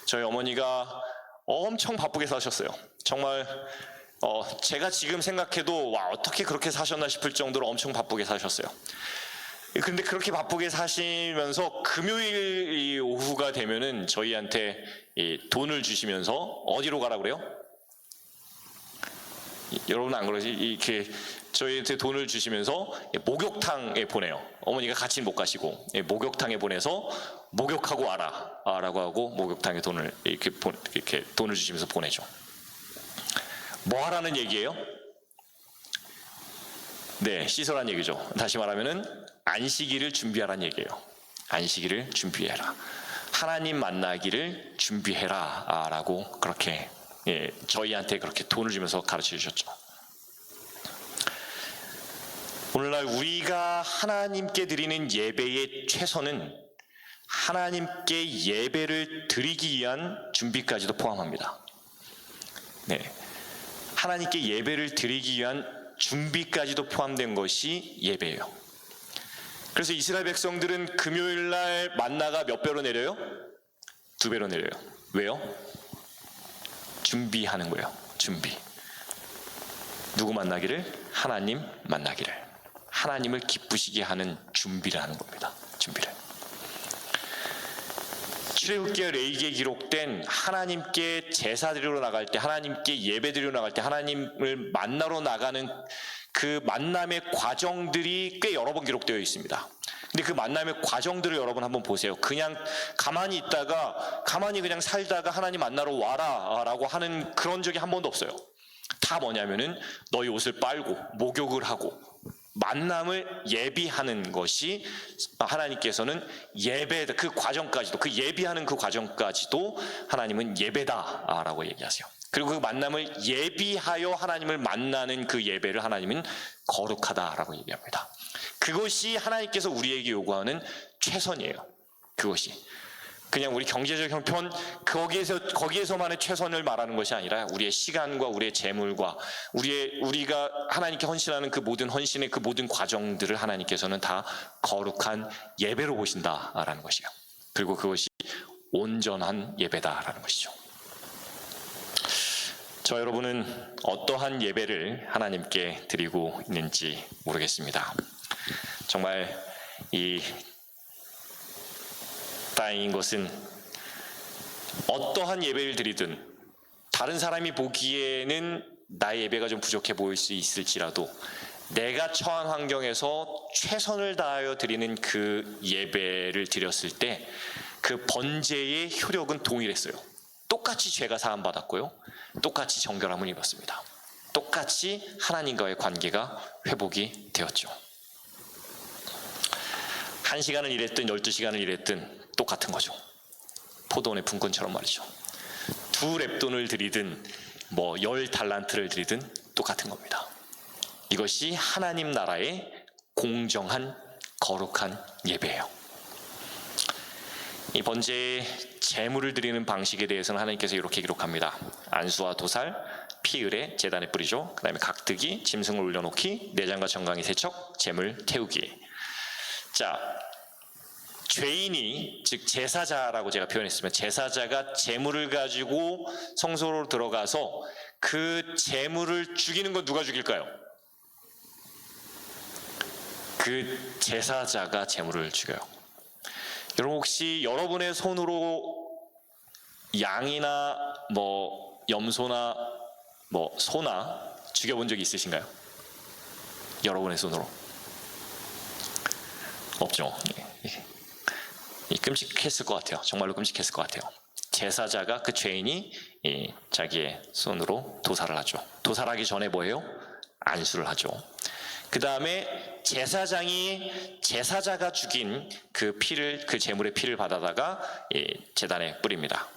C: 저희 어머니가 엄청 바쁘게 사셨어요. 정말 제가 지금 생각해도 와, 어떻게 그렇게 사셨나 싶을 정도로 엄청 바쁘게 사셨어요. 근데 그렇게 바쁘게 사시면서 금요일 오후가 되면은 저희한테 돈을 주시면서 어디로 가라 그래요? 여러분 안 그러지? 이렇게 저희한테 돈을 주시면서 목욕탕에 보내요. 어머니가 같이 못 가시고 목욕탕에 보내서 목욕하고 와라라고 하고 목욕탕에 돈을 이렇게 돈을 주시면서 보내죠. 뭐 하라는 얘기예요? 네, 씻으라는 얘기죠. 다시 말하면은 안식일을 준비하라는 얘기예요. 안식일을 준비해라. 하나님 만나기를 준비해라 라고 그렇게 저희한테 그렇게 돈을 주면서 가르쳐 주셨죠. 오늘날 우리가 하나님께 드리는 예배의 최선은 하나님께 예배를 드리기 위한 준비까지도 포함합니다. 네, 하나님께 예배를 드리기 위한 준비까지도 포함된 것이 예배예요. 그래서 이스라엘 백성들은 금요일날 만나가 몇 배로 내려요? 2배로 내려요. 왜요? 준비하는 거예요. 준비. 누구 만나기를? 하나님 만나기를. 하나님을 기쁘시게 하는 준비를 하는 겁니다. 준비를. 출애굽기와 레위기에 기록된 하나님께 제사 드리러 나갈 때, 하나님께 예배 드리러 나갈 때, 하나님을 만나러 나가는 그 만남의 과정들이 꽤 여러 번 기록되어 있습니다. 근데 그 만남의 과정들을 여러분 한번 보세요. 그냥 가만히 있다가 가만히 그냥 살다가 하나님 만나러 와라 라고 하는 그런 적이 한 번도 없어요. 다 뭐냐면은 너희 옷을 빨고 목욕을 하고 만남을 예비하는 것이 하나님께서는 예배, 그 과정까지도, 그 예비하는 그 과정까지도 하나님은 예배다라고 얘기하세요. 그리고 그 만남을 예비하여 하나님을 만나는 그 예배를 하나님은 거룩하다라고 얘기합니다. 그것이 하나님께서 우리에게 요구하는 최선이에요. 그것이 그냥 우리 경제적 형편 거기에서만의 최선을 말하는 것이 아니라 우리의 시간과 우리의 재물과 우리가 하나님께 헌신하는 그 모든 헌신의 그 모든 과정들을 하나님께서는 다 거룩한 예배로 보신다라는 것이에요. 그리고 그것이 온전한 예배다라는 것이죠. 저 여러분은 어떠한 예배를 하나님께 드리고 있는지 모르겠습니다. 정말 이 다행인 것은 어떠한 예배를 드리든 다른 사람이 보기에는 나의 예배가 좀 부족해 보일 수 있을지라도 내가 처한 환경에서 최선을 다하여 드리는 그 예배를 드렸을 때 그 번제의 효력은 동일했어요. 똑같이 죄가 사함받았고요. 똑같이 정결함을 입었습니다. 똑같이 하나님과의 관계가 회복이 되었죠. 1시간을 일했든 12시간을 일했든 똑같은 거죠. 포도원의 분권처럼 말이죠. 2렙돈을 드리든 10달란트를 드리든 똑같은 겁니다. 이것이 하나님 나라의 공정한 거룩한 예배예요. 이 번제의 제물을 드리는 방식에 대해서는 하나님께서 이렇게 기록합니다. 안수와 도살, 피 의뢰 제단에 뿌리죠. 그 다음에 각뜨기, 짐승을 올려놓기, 내장과 정강이 세척, 제물 태우기. 자, 죄인이 즉 제사자라고 제가 표현했으면 제사자가 제물을 가지고 성소로 들어가서 그 제물을 죽이는 건 누가 죽일까요? 그 제사자가 제물을 죽여요. 여러분 혹시 여러분의 손으로 양이나 염소나 소나 죽여본 적이 있으신가요? 여러분의 손으로? 없죠. 끔찍했을 것 같아요. 정말로 끔찍했을 것 같아요. 제사자가 그 죄인이 자기의 손으로 도살을 하죠. 도살하기 전에 뭐예요? 안수를 하죠. 그 다음에 제사장이 제사자가 죽인 그 피를, 그 제물의 피를 받아다가 제단에 뿌립니다.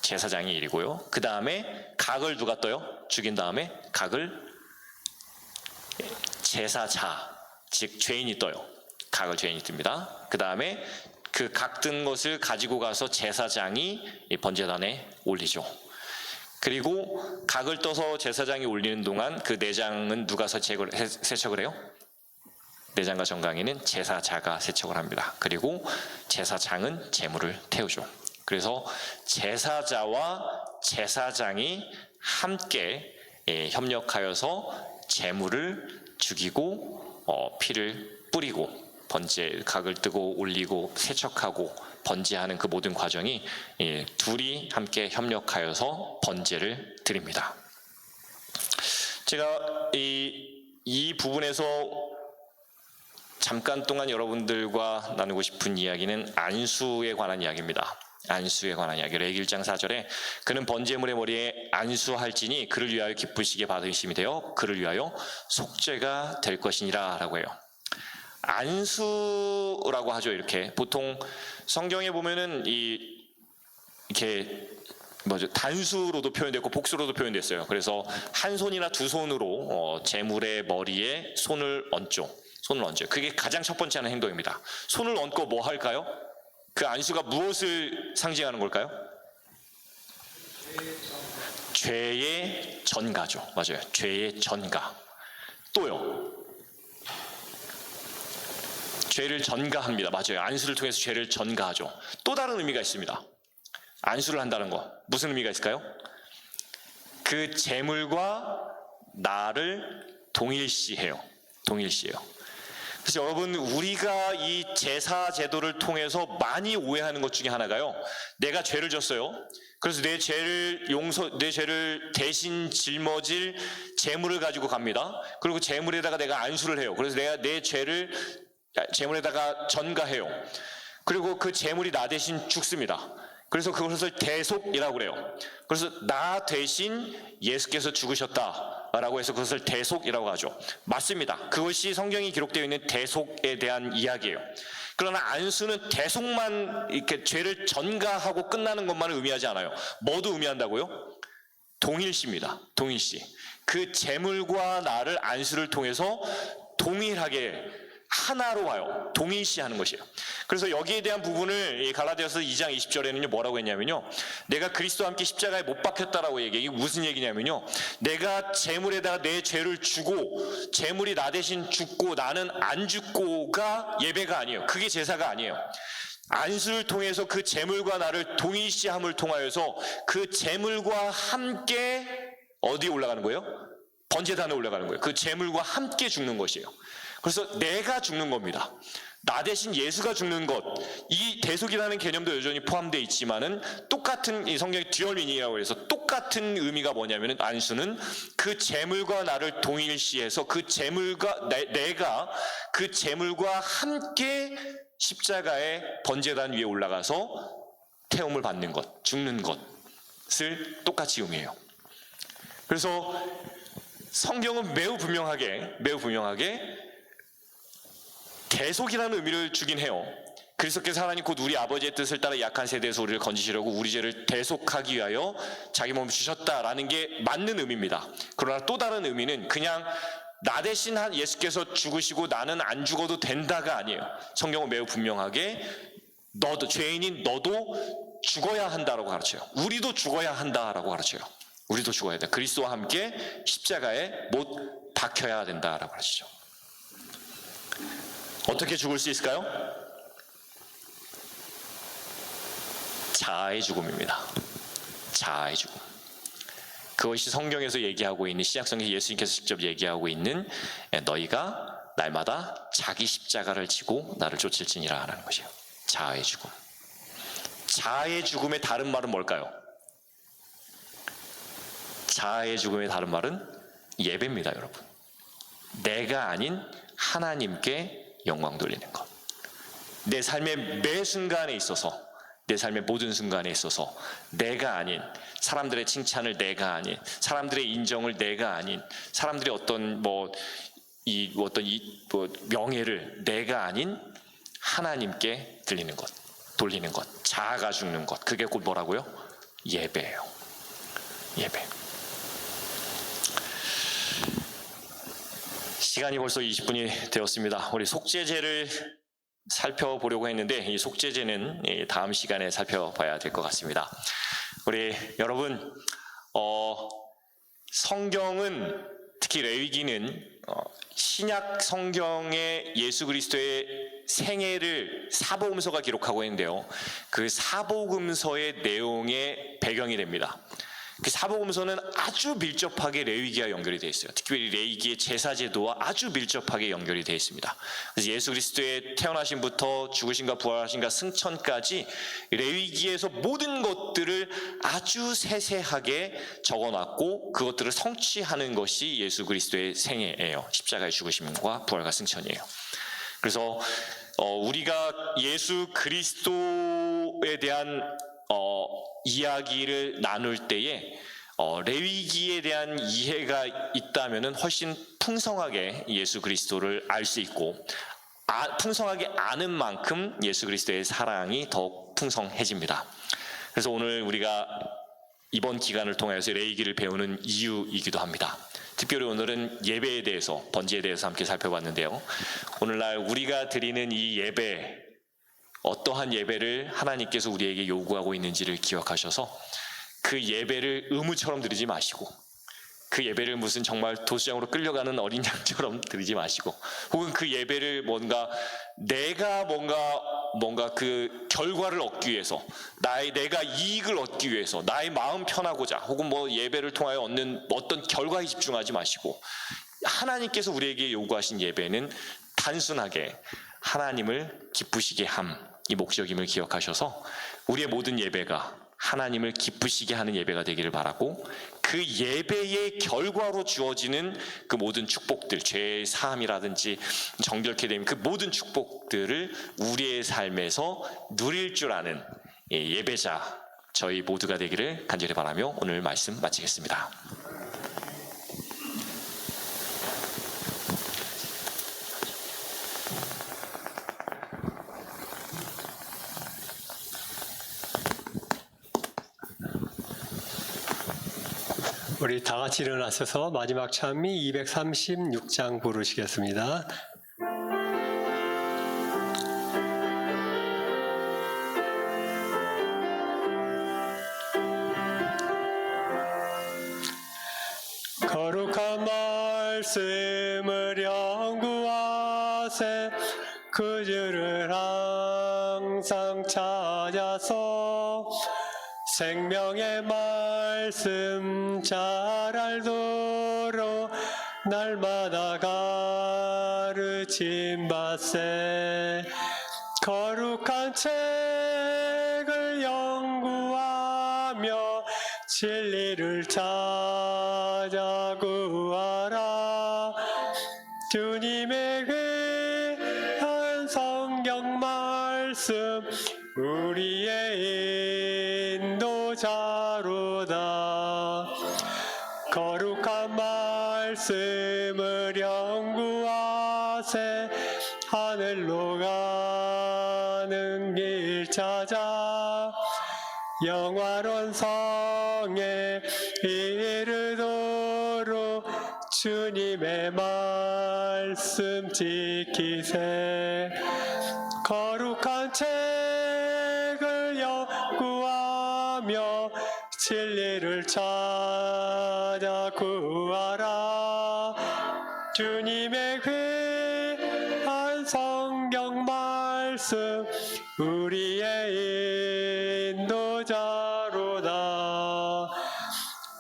C: 제사장이 일이고요. 그 다음에 각을 누가 떠요? 죽인 다음에 각을 제사자, 즉 죄인이 떠요. 각을 죄인이 뜹니다. 그 다음에 그 각 뜬 것을 가지고 가서 제사장이 번제단에 올리죠. 그리고 각을 떠서 제사장이 올리는 동안 그 내장은 누가 세척을 해요? 내장과 정강이는 제사자가 세척을 합니다. 그리고 제사장은 제물을 태우죠. 그래서 제사자와 제사장이 함께 협력하여서 제물을 죽이고 피를 뿌리고 번제 각을 뜨고 올리고 세척하고 번제하는 그 모든 과정이 둘이 함께 협력하여서 번제를 드립니다. 제가 이 부분에서 잠깐 동안 여러분들과 나누고 싶은 이야기는 안수에 관한 이야기입니다. 안수에 관한 이야기. 레위기 1장 4절에 그는 번제물의 머리에 안수할지니 그를 위하여 기쁘시게 받으심이 되어 그를 위하여 속죄가 될 것이니라 라고 해요. 안수라고 하죠. 이렇게 보통 성경에 보면은 이렇게 단수로도 표현됐고 복수로도 표현됐어요. 그래서 한 손이나 두 손으로 제물의 머리에 손을 얹죠. 그게 가장 첫 번째 하는 행동입니다. 손을 얹고 뭐 할까요? 그 안수가 무엇을 상징하는 걸까요? 죄의 전가죠. 맞아요. 죄의 전가. 또요. 죄를 전가합니다. 맞아요. 안수를 통해서 죄를 전가하죠. 또 다른 의미가 있습니다. 안수를 한다는 거. 무슨 의미가 있을까요? 그 제물과 나를 동일시해요. 그래서 여러분, 우리가 이 제사 제도를 통해서 많이 오해하는 것 중에 하나가요, 내가 죄를 졌어요. 그래서 내 죄를 대신 짊어질 제물을 가지고 갑니다. 그리고 제물에다가 내가 안수를 해요. 그래서 내가 내 죄를 제물에다가 전가해요. 그리고 그 제물이 나 대신 죽습니다. 그래서 그것을 대속이라고 그래요. 그래서 나 대신 예수께서 죽으셨다라고 해서 그것을 대속이라고 하죠. 맞습니다. 그것이 성경이 기록되어 있는 대속에 대한 이야기예요. 그러나 안수는 대속만, 이렇게 죄를 전가하고 끝나는 것만을 의미하지 않아요. 뭐도 의미한다고요? 동일시입니다. 동일시. 그 제물과 나를 안수를 통해서 동일하게 하나로 봐요. 동일시하는 것이에요. 그래서 여기에 대한 부분을 갈라디아서 2장 20절에는요 뭐라고 했냐면요, 내가 그리스도와 함께 십자가에 못 박혔다라고 얘기해요. 이게 무슨 얘기냐면요, 내가 제물에다가 내 죄를 주고 제물이 나 대신 죽고 나는 안 죽고가 예배가 아니에요. 그게 제사가 아니에요. 안수를 통해서 그 제물과 나를 동일시함을 통하여서 그 제물과 함께 어디에 올라가는 거예요? 번제단에 올라가는 거예요. 그 제물과 함께 죽는 것이에요. 그래서 내가 죽는 겁니다. 나 대신 예수가 죽는 것, 이 대속이라는 개념도 여전히 포함되어 있지만은 똑같은, 이 성경의 듀얼 미닝이라고 해서 똑같은 의미가 뭐냐면은, 안수는 그 제물과 나를 동일시해서 그 제물과 내가 그 제물과 함께 십자가의 번제단 위에 올라가서 태움을 받는 것, 죽는 것을 똑같이 의미해요. 그래서 성경은 매우 분명하게 대속이라는 의미를 주긴 해요. 그리스도께서 하나님 곧 우리 아버지의 뜻을 따라 약한 세대에서 우리를 건지시려고 우리 죄를 대속하기 위하여 자기 몸을 주셨다라는 게 맞는 의미입니다. 그러나 또 다른 의미는 그냥 나 대신 예수께서 죽으시고 나는 안 죽어도 된다가 아니에요. 성경은 매우 분명하게 너도, 죄인인 너도 죽어야 한다라고 가르쳐요. 우리도 죽어야 한다라고 가르쳐요. 우리도 죽어야 돼. 그리스도와 함께 십자가에 못 박혀야 된다라고 가르치죠. 어떻게 죽을 수 있을까요? 자아의 죽음입니다. 자아의 죽음. 그것이 성경에서 얘기하고 있는, 신약성경 예수님께서 직접 얘기하고 있는, 너희가 날마다 자기 십자가를 지고 나를 쫓을지니라 하는 것이에요. 자아의 죽음. 자아의 죽음의 다른 말은 뭘까요? 자아의 죽음의 다른 말은 예배입니다, 여러분. 내가 아닌 하나님께 영광 돌리는 것. 내 삶의 매 순간에 있어서, 내 삶의 모든 순간에 있어서 내가 아닌, 사람들의 칭찬을 내가 아닌, 사람들의 인정을 내가 아닌, 사람들의 어떤 명예를 내가 아닌 하나님께 드리는 것, 돌리는 것, 자아가 죽는 것. 그게 곧 뭐라고요? 예배예요. 예배. 시간이 벌써 20분이 되었습니다. 우리 속죄제를 살펴보려고 했는데, 이 속죄제는 다음 시간에 살펴봐야 될 것 같습니다. 우리 여러분, 성경은, 특히 레위기는 신약 성경의 예수 그리스도의 생애를 사복음서가 기록하고 있는데요, 그 사복음서의 내용의 배경이 됩니다. 그 사복음서는 아주 밀접하게 레위기와 연결이 되어 있어요. 특별히 레위기의 제사제도와 아주 밀접하게 연결이 되어 있습니다. 그래서 예수 그리스도의 태어나심부터 죽으심과 부활하심과 승천까지 레위기에서 모든 것들을 아주 세세하게 적어놨고, 그것들을 성취하는 것이 예수 그리스도의 생애예요. 십자가의 죽으심과 부활과 승천이에요. 그래서 우리가 예수 그리스도에 대한 이야기를 나눌 때에 레위기에 대한 이해가 있다면은 훨씬 풍성하게 예수 그리스도를 알 수 있고, 풍성하게 아는 만큼 예수 그리스도의 사랑이 더 풍성해집니다. 그래서 오늘 우리가 이번 기간을 통해서 레위기를 배우는 이유이기도 합니다. 특별히 오늘은 예배에 대해서, 번제에 대해서 함께 살펴봤는데요, 오늘날 우리가 드리는 이 예배, 어떠한 예배를 하나님께서 우리에게 요구하고 있는지를 기억하셔서 그 예배를 의무처럼 드리지 마시고, 그 예배를 무슨 정말 도시장으로 끌려가는 어린 양처럼 드리지 마시고, 혹은 그 예배를 내가 뭔가 그 결과를 얻기 위해서, 내가 이익을 얻기 위해서, 나의 마음 편하고자, 혹은 예배를 통하여 얻는 어떤 결과에 집중하지 마시고, 하나님께서 우리에게 요구하신 예배는 단순하게 하나님을 기쁘시게 함, 이 목적임을 기억하셔서 우리의 모든 예배가 하나님을 기쁘시게 하는 예배가 되기를 바라고, 그 예배의 결과로 주어지는 그 모든 축복들, 죄의 사함이라든지 정결케 됨, 그 모든 축복들을 우리의 삶에서 누릴 줄 아는 예배자 저희 모두가 되기를 간절히 바라며 오늘 말씀 마치겠습니다.
B: 우리 다 같이 일어나셔서 마지막 찬미 236장 부르시겠습니다. 거룩한 말씀을 연구하세, 그 줄을 항상 찾아서 생명의 말씀 잘 알도록 날마다 가르침받세. 거룩한 책을 연구하며 진리를 찾아 구하라. 주님의 귀한 성경 말씀 우리의 인도자로다. 거룩한 말씀을 연구하세, 하늘로 가는 길 찾아 영화로운 성에 이르도록 주님의 말씀 지키세. 거룩한 책을 연구하며 진리를 찾아 구하라. 주님의 귀한 성경 말씀 우리의 인도자로다.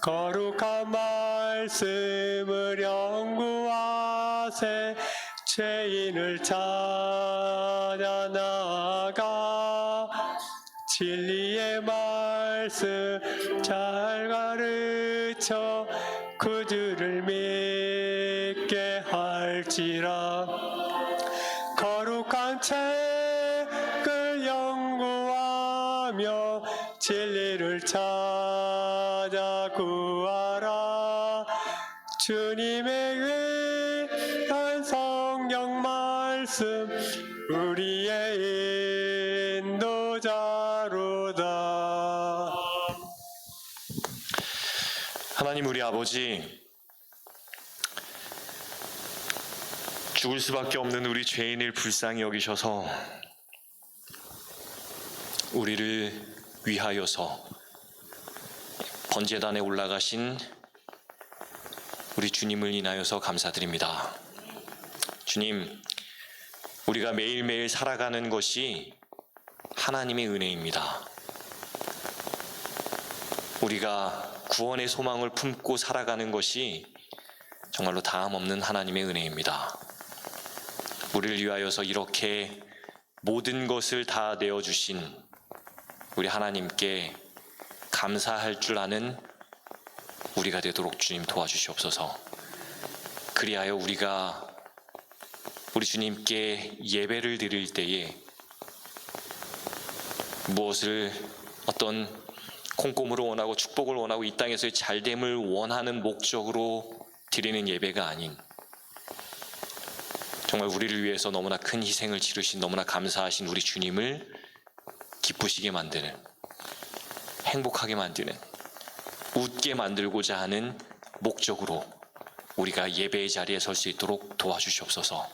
B: 거룩한 말씀을 연구하세, 죄인을 찾아 나아가 진리의 말씀 잘 가르쳐 그 줄을 믿게 할지라. 거룩한 책을 연구하며 진리를 찾아 구하라. 주님의 귀한 성경 말씀 우리의 인도자로다.
C: 하나님 우리 아버지, 죽을 수밖에 없는 우리 죄인을 불쌍히 여기셔서 우리를 위하여서 번제단에 올라가신 우리 주님을 인하여서 감사드립니다. 주님, 우리가 매일매일 살아가는 것이 하나님의 은혜입니다. 우리가 구원의 소망을 품고 살아가는 것이 정말로 다함없는 하나님의 은혜입니다. 우리를 위하여서 이렇게 모든 것을 다 내어주신 우리 하나님께 감사할 줄 아는 우리가 되도록 주님 도와주시옵소서. 그리하여 우리가 우리 주님께 예배를 드릴 때에 무엇을 어떤 콩고물을 원하고 축복을 원하고 이 땅에서의 잘됨을 원하는 목적으로 드리는 예배가 아닌, 정말 우리를 위해서 너무나 큰 희생을 치르신 너무나 감사하신 우리 주님을 기쁘시게 만드는, 행복하게 만드는, 웃게 만들고자 하는 목적으로 우리가 예배의 자리에 설 수 있도록 도와주시옵소서.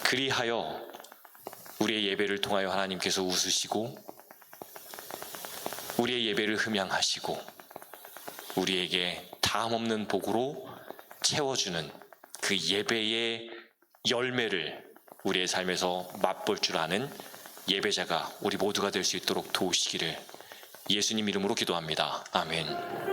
C: 그리하여 우리의 예배를 통하여 하나님께서 웃으시고 우리의 예배를 흠양하시고 우리에게 다함없는 복으로 채워주는 그 예배의 열매를 우리의 삶에서 맛볼 줄 아는 예배자가 우리 모두가 될 수 있도록 도우시기를 예수님 이름으로 기도합니다. 아멘.